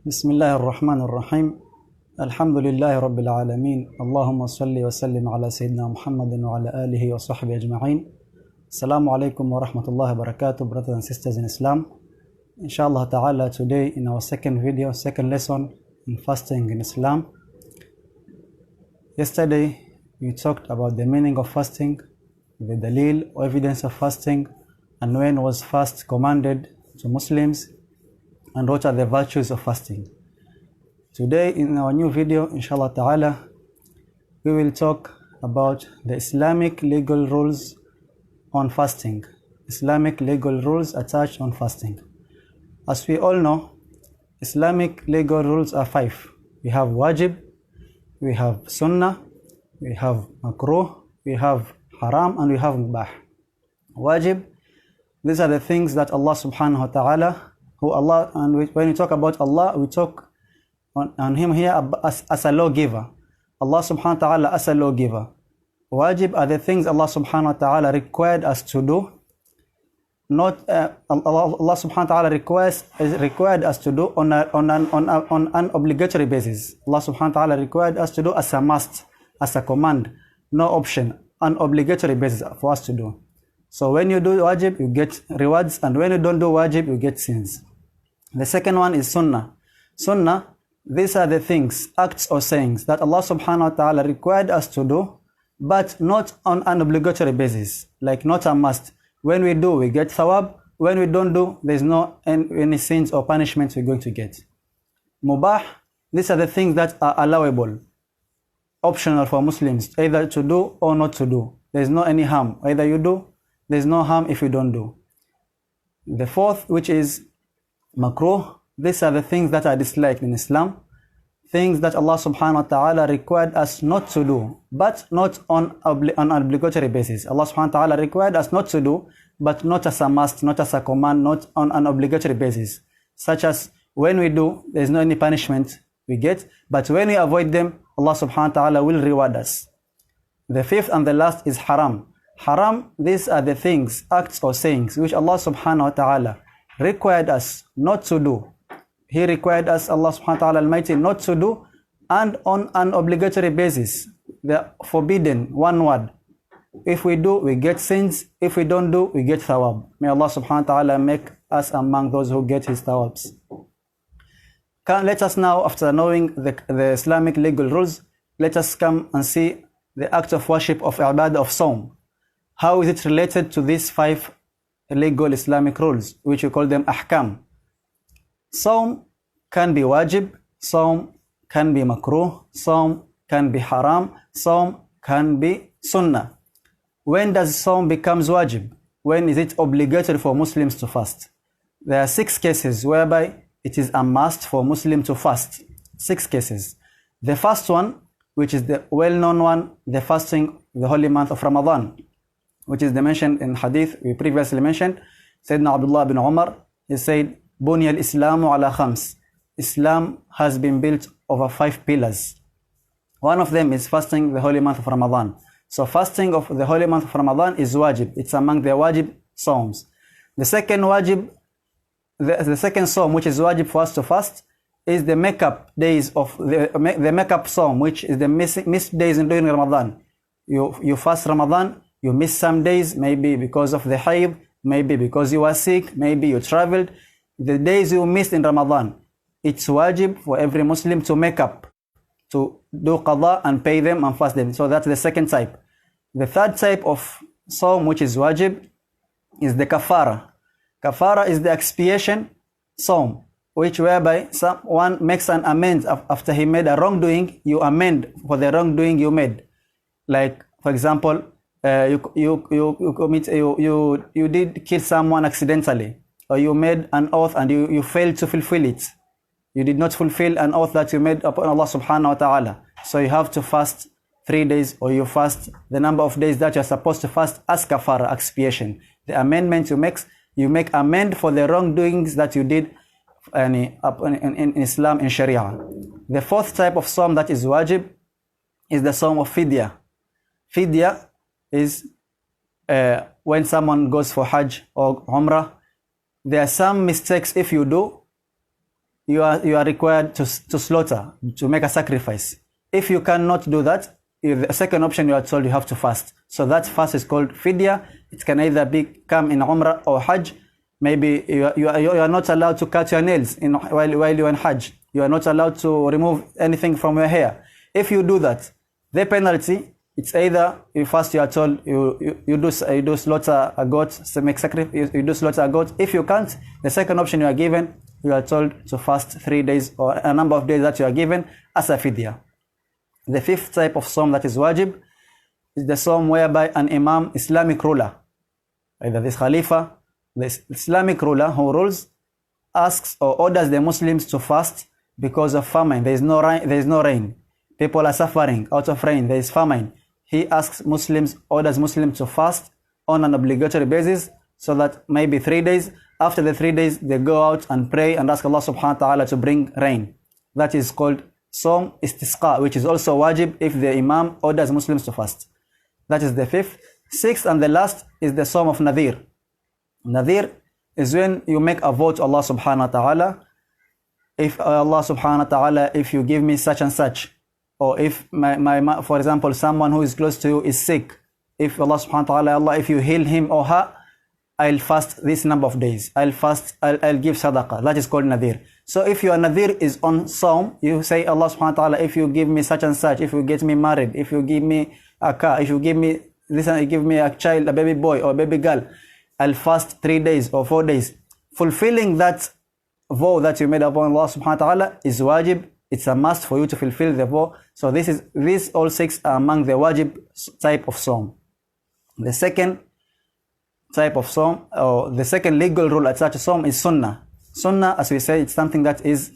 بسم الله الرحمن الرحيم الحمد لله رب العالمين اللهم صل وسلم على سيدنا محمد وعلى آله وصحبه أجمعين. Assalamu alaikum wa rahmatullahi wa barakatuh, brothers and sisters in Islam. Inshallah ta'ala, today in our second lesson in fasting in Islam. Yesterday we talked about the meaning of fasting, the dalil or evidence of fasting, and when was fast commanded to Muslims, and what are the virtues of fasting. Today in our new video, inshallah ta'ala, we will talk about the Islamic legal rules on fasting. Islamic legal rules attached on fasting. As we all know, Islamic legal rules are 5. We have wajib, we have sunnah, we have makruh, we have haram, and we have mubah. Wajib, these are the things that Allah subhanahu wa ta'ala, when we talk about Allah, we talk on Him here as a lawgiver. Allah subhanahu wa ta'ala as a lawgiver. Wajib are the things Allah subhanahu wa ta'ala required us to do. Allah subhanahu wa ta'ala required us to do on an obligatory basis. Allah subhanahu wa ta'ala required us to do as a must, as a command, no option, an obligatory basis for us to do. So when you do wajib, you get rewards, and when you don't do wajib, you get sins. The second one is sunnah. Sunnah, these are the things, acts or sayings that Allah subhanahu wa ta'ala required us to do, but not on an obligatory basis, like not a must. When we do, we get thawab. When we don't do, there's no any sins or punishments we're going to get. Mubah, these are the things that are allowable, optional for Muslims, either to do or not to do. There's no any harm. Either you do, there's no harm if you don't do. The fourth, which is makruh, these are the things that are disliked in Islam, things that Allah subhanahu wa ta'ala required us not to do, but not on an obligatory basis. Allah subhanahu wa ta'ala required us not to do, but not as a must, not as a command, not on an obligatory basis. Such as when we do, there's no any punishment we get, but when we avoid them, Allah subhanahu wa ta'ala will reward us. The fifth and the last is haram. Haram, these are the things, acts or sayings, which Allah subhanahu wa ta'ala required us not to do. He required us, Allah subhanahu wa ta'ala Almighty, not to do, and on an obligatory basis. They are forbidden, one word. If we do, we get sins. If we don't do, we get thawab. May Allah subhanahu wa ta'ala make us among those who get His thawabs. Let us now, after knowing the Islamic legal rules, let us come and see the act of worship of ibadah of Sawm. How is it related to these 5 legal Islamic rules, which we call them ahkam? Sawm can be wajib, Sawm can be makruh, Sawm can be haram, Sawm can be sunnah. When does Sawm becomes wajib? When is it obligatory for Muslims to fast? There are 6 cases whereby it is a must for Muslim to fast. 6 cases. The first one, which is the well-known one, the fasting the holy month of Ramadan, which is the mentioned in hadith we previously mentioned. Sayyidina Abdullah bin Umar, he said, Bunya al-Islamu ala khams. Islam has been built over 5 pillars. One of them is fasting the holy month of Ramadan. So fasting of the holy month of Ramadan is wajib. It's among the wajib psalms. The second wajib, the second psalm which is wajib for us to fast is the makeup days of the makeup psalm, which is the missed days during Ramadan. You fast Ramadan, you miss some days, maybe because of the hayd, maybe because you are sick, maybe you traveled. The days you missed in Ramadan, it's wajib for every Muslim to make up, to do qada and pay them and fast them. So that's the second type. The third type of psalm which is wajib is the kafara. Kafara is the expiation psalm, which whereby someone makes an amends after he made a wrongdoing. You amend for the wrongdoing you made. Like, for example, you did kill someone accidentally, or you made an oath and you failed to fulfill it. You did not fulfill an oath that you made upon Allah subhanahu wa ta'ala. So you have to fast 3 days, or you fast the number of days that you're supposed to fast as kafara, expiation. The amendment you make amend for the wrongdoings that you did in Islam, in Sharia. The fourth type of psalm that is wajib is the psalm of fidya. Fidya is when someone goes for Hajj or Umrah. There are some mistakes if you do, you are required to slaughter, to make a sacrifice. If you cannot do that, the second option you are told you have to fast. So that fast is called fidya. It can either come in Umrah or Hajj. Maybe you are not allowed to cut your nails while you are in Hajj. You are not allowed to remove anything from your hair. If you do that, the penalty, it's either you fast, you are told you do slaughter a goat, to make sacrifice, you do slaughter a goat. If you can't, the second option you are given, you are told to fast 3 days or a number of days that you are given as a fidya. The fifth type of Sawm that is wajib is the Sawm whereby an Imam, Islamic ruler, either this Khalifa, the Islamic ruler who rules, asks or orders the Muslims to fast because of famine. There is no rain. People are suffering out of rain. There is famine. He asks Muslims, orders Muslims to fast on an obligatory basis, so that maybe 3 days. After the 3 days, they go out and pray and ask Allah subhanahu wa ta'ala to bring rain. That is called Sawm Istisqa, which is also wajib if the Imam orders Muslims to fast. That is the fifth. Sixth and the last is the Sawm of Nadir. Nadir is when you make a vote to Allah subhanahu wa ta'ala. If Allah subhanahu wa ta'ala, if you give me such and such, or if for example, someone who is close to you is sick, if Allah subhanahu wa ta'ala, Allah, if you heal him or her, I'll fast this number of days. I'll give sadaqah. That is called Nadir. So if your Nadir is on Sawm, you say, Allah subhanahu wa ta'ala, if you give me such and such, if you get me married, if you give me a car, if you give me this and you give me a child, a baby boy or a baby girl, I'll fast 3 days or 4 days. Fulfilling that vow that you made upon Allah subhanahu wa ta'ala is wajib. It's a must for you to fulfill the vow. So these all 6 are among the wajib type of Sawm. The second type of Sawm, or the second legal rule at such a Sawm, is Sunnah. Sunnah, as we say, it's something that is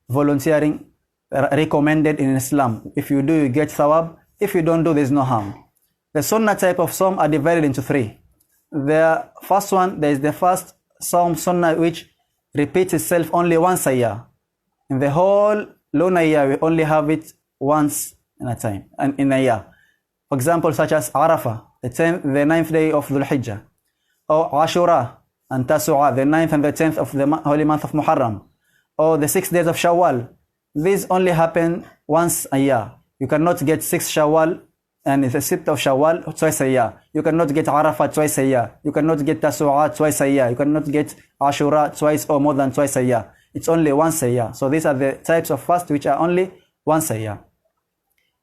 volunteering, recommended in Islam. If you do, you get thawab. If you don't do, there's no harm. The Sunnah type of Sawm are divided into 3. The first one, there is the first Sawm Sunnah, which repeats itself only once a year. In the whole lunar year, we only have it once in a time, and in a year. For example, such as Arafah, the 9th day of Dhul Hijjah, or Ashura and Tasu'ah, the 9th and the 10th of the holy month of Muharram, or the 6 days of Shawwal. These only happen once a year. You cannot get 6 Shawwal and the 6th of Shawwal twice a year. You cannot get Arafah twice a year. You cannot get Tasu'ah twice a year. You cannot get Ashura twice or more than twice a year. It's only once a year. So these are the types of fast which are only once a year.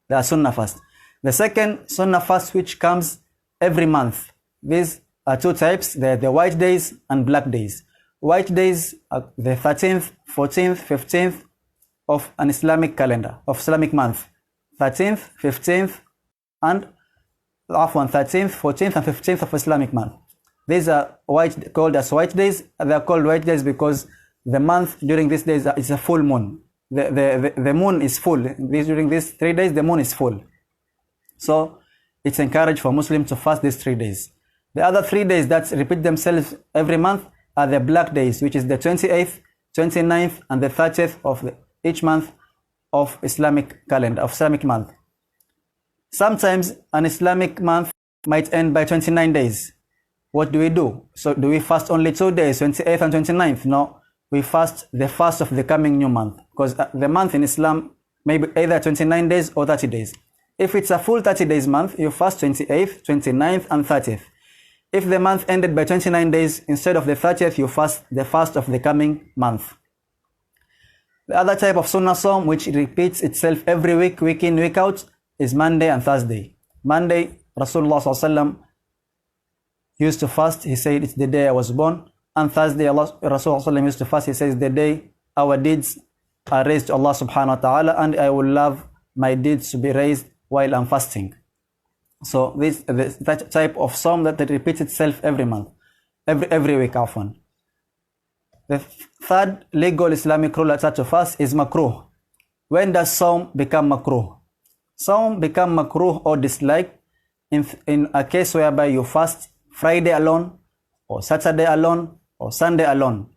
They are Sunnah fast. The second Sunnah fast, which comes every month. These are 2 types. They're the white days and black days. White days are the 13th, 14th, 15th of an Islamic calendar, of Islamic month. 13th, 15th, and 13th, 14th, and 15th of Islamic month. These are called as white days. They are called white days because the month during these days is a full moon. The moon is full. During these 3 days, the moon is full. So it's encouraged for Muslims to fast these 3 days. The other 3 days that repeat themselves every month are the black days, which is the 28th, 29th, and the 30th of each month of Islamic calendar, of Islamic month. Sometimes an Islamic month might end by 29 days. What do we do? So do we fast only 2 days, 28th and 29th? No, we fast the first of the coming new month, because the month in Islam may be either 29 days or 30 days. If it's a full 30 days month, you fast 28th, 29th, and 30th. If the month ended by 29 days, instead of the 30th, you fast the first of the coming month. The other type of Sunnah Sawm, which repeats itself every week, week in, week out, is Monday and Thursday. Monday, Rasulullah SAW used to fast. He said, it's the day I was born. And Thursday, Rasulullah SAW used to fast. He says, the day our deeds are raised to Allah subhanahu wa ta'ala, and I will love my deeds to be raised while I'm fasting. So that type of Sawm that repeats itself every month, every week often. The third legal Islamic rule at such a fast is makruh. When does Sawm become makruh? Sawm become makruh or disliked in a case whereby you fast Friday alone, or Saturday alone, or Sunday alone.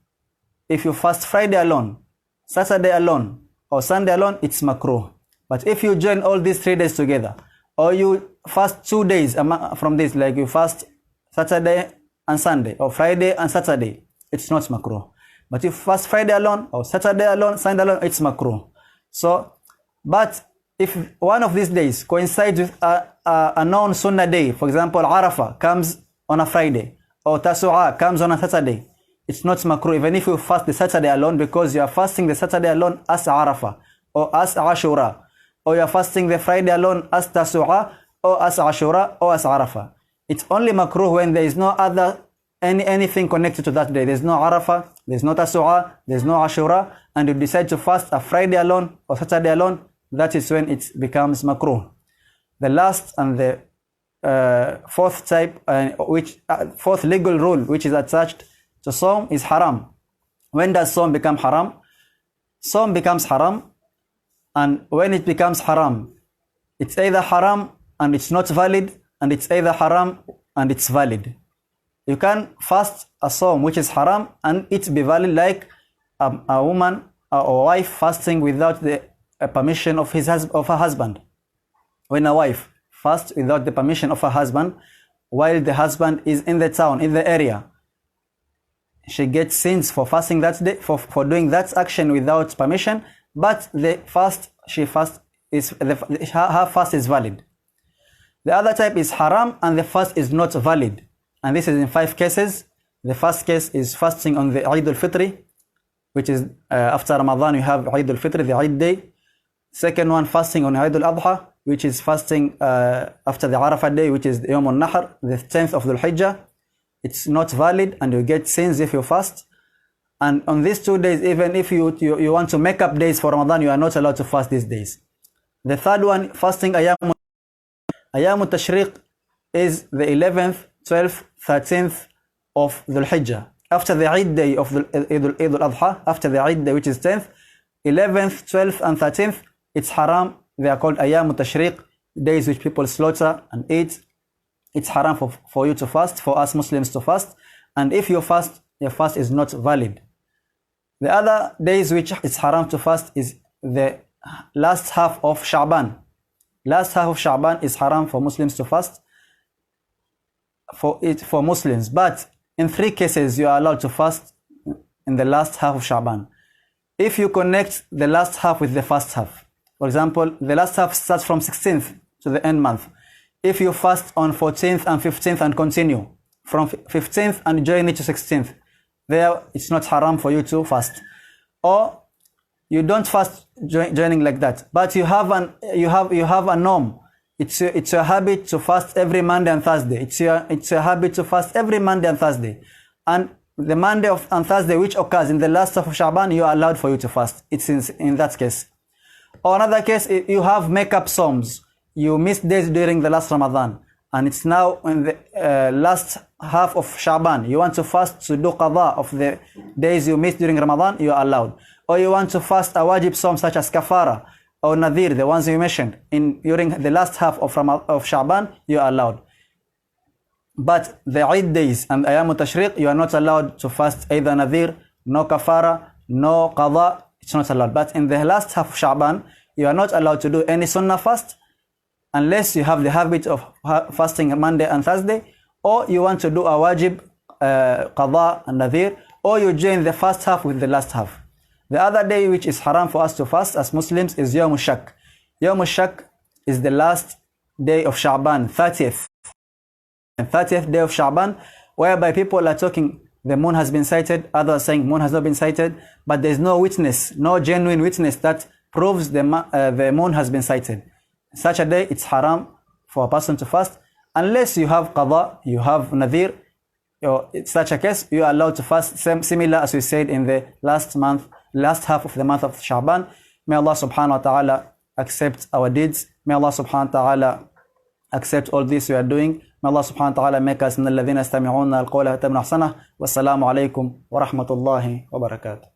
If you fast Friday alone, Saturday alone, or Sunday alone, it's makruh. But if you join all these 3 days together, or you fast 2 days from this, like you fast Saturday and Sunday, or Friday and Saturday, it's not makruh. But if you fast Friday alone or Saturday alone, Sunday alone, it's makruh. So, but if one of these days coincides with a known Sunnah day, for example, Arafah comes on a Friday, or Tasu'ah comes on a Saturday, it's not makruh, even if you fast the Saturday alone, because you are fasting the Saturday alone as Arafah, or as Ashura, or you are fasting the Friday alone as Tasu'ah, or as Ashura, or as Arafah. It's only makruh when there is no other anything connected to that day. There's no Arafah, there's no Tasu'ah, there's no Ashura, and you decide to fast a Friday alone or Saturday alone, that is when it becomes makruh. The last and the fourth type, fourth legal rule which is attached to Sawm is haram. When does Sawm become haram? Sawm becomes haram, and when it becomes haram, it's either haram and it's not valid, and it's either haram and it's valid. You can fast a Sawm which is haram and it be valid, like a woman or wife fasting without the permission of her husband. When a wife fasts without the permission of her husband, while the husband is in the town, in the area, she gets sins for fasting that day, for doing that action without permission, but the fast she fasts is her fast is valid. The other type is haram and the fast is not valid, and this is in 5 cases. The first case is fasting on the Eid al-Fitr, which is after Ramadan you have Eid al-Fitr, the Eid day. Second one, fasting on Eid al-Adha, which is fasting after the Arafah day, which is Yawm al-Nahr, the 10th of Dhul Hijjah. It's not valid and you get sins if you fast. And on these 2 days, even if you want to make up days for Ramadan, you are not allowed to fast these days. The third one, fasting Ayyam al-Tashriq, is the 11th, 12th, 13th of Dhul Hijjah. After the Eid day of Eid al-Adha, after the Eid day, which is 10th, 11th, 12th and 13th, it's haram. They are called Ayyam al-Tashriq, days which people slaughter and eat. It's haram for you to fast, for us Muslims to fast. And if you fast, your fast is not valid. The other days which it's haram to fast is the last half of Sha'ban. Last half of Sha'ban is haram for Muslims to fast, for Muslims. But in 3 cases, you are allowed to fast in the last half of Sha'ban. If you connect the last half with the first half, for example, the last half starts from 16th to the end month. If you fast on 14th and 15th and continue from 15th and join it to 16th, there it's not haram for you to fast. Or you don't fast joining like that, but you have a norm. It's your habit to fast every Monday and Thursday. It's your habit to fast every Monday and Thursday, and the Monday and Thursday which occurs in the last half of Sha'ban, you are allowed for you to fast. It's in that case. Or another case, you have make-up Psalms. You missed days during the last Ramadan, and it's now in the last half of Sha'ban. You want to fast to do qadha of the days you missed during Ramadan, you are allowed. Or you want to fast a wajib Psalm such as kafara or nadir, the ones you mentioned, during the last half of Sha'ban, you are allowed. But the Eid days and Ayyam al-Tashriq, you are not allowed to fast either nadir, no kafara, no qadha. It's not allowed. But in the last half of Sha'ban, you are not allowed to do any sunnah fast unless you have the habit of fasting Monday and Thursday, or you want to do a wajib qadha and nadir, or you join the first half with the last half. The other day which is haram for us to fast as Muslims is Yawm al-Shak. Yawm al-Shak is the last day of Sha'ban, 30th day of Sha'ban, whereby people are talking the moon has been sighted, others saying moon has not been sighted, but there is no witness, no genuine witness that proves the moon has been sighted. Such a day, it's haram for a person to fast unless you have qadha, you have nadir. In such a case, you are allowed to fast, similar as we said in the last half of the month of Sha'ban. May Allah subhanahu wa ta'ala accept our deeds. May Allah subhanahu wa ta'ala accept all this we are doing. May Allah subhanahu wa ta'ala make us min alladhina yastami'una al-qawla wa yattabi'una ahsanah. Wassalamu alaikum wa rahmatullahi wa barakatuh.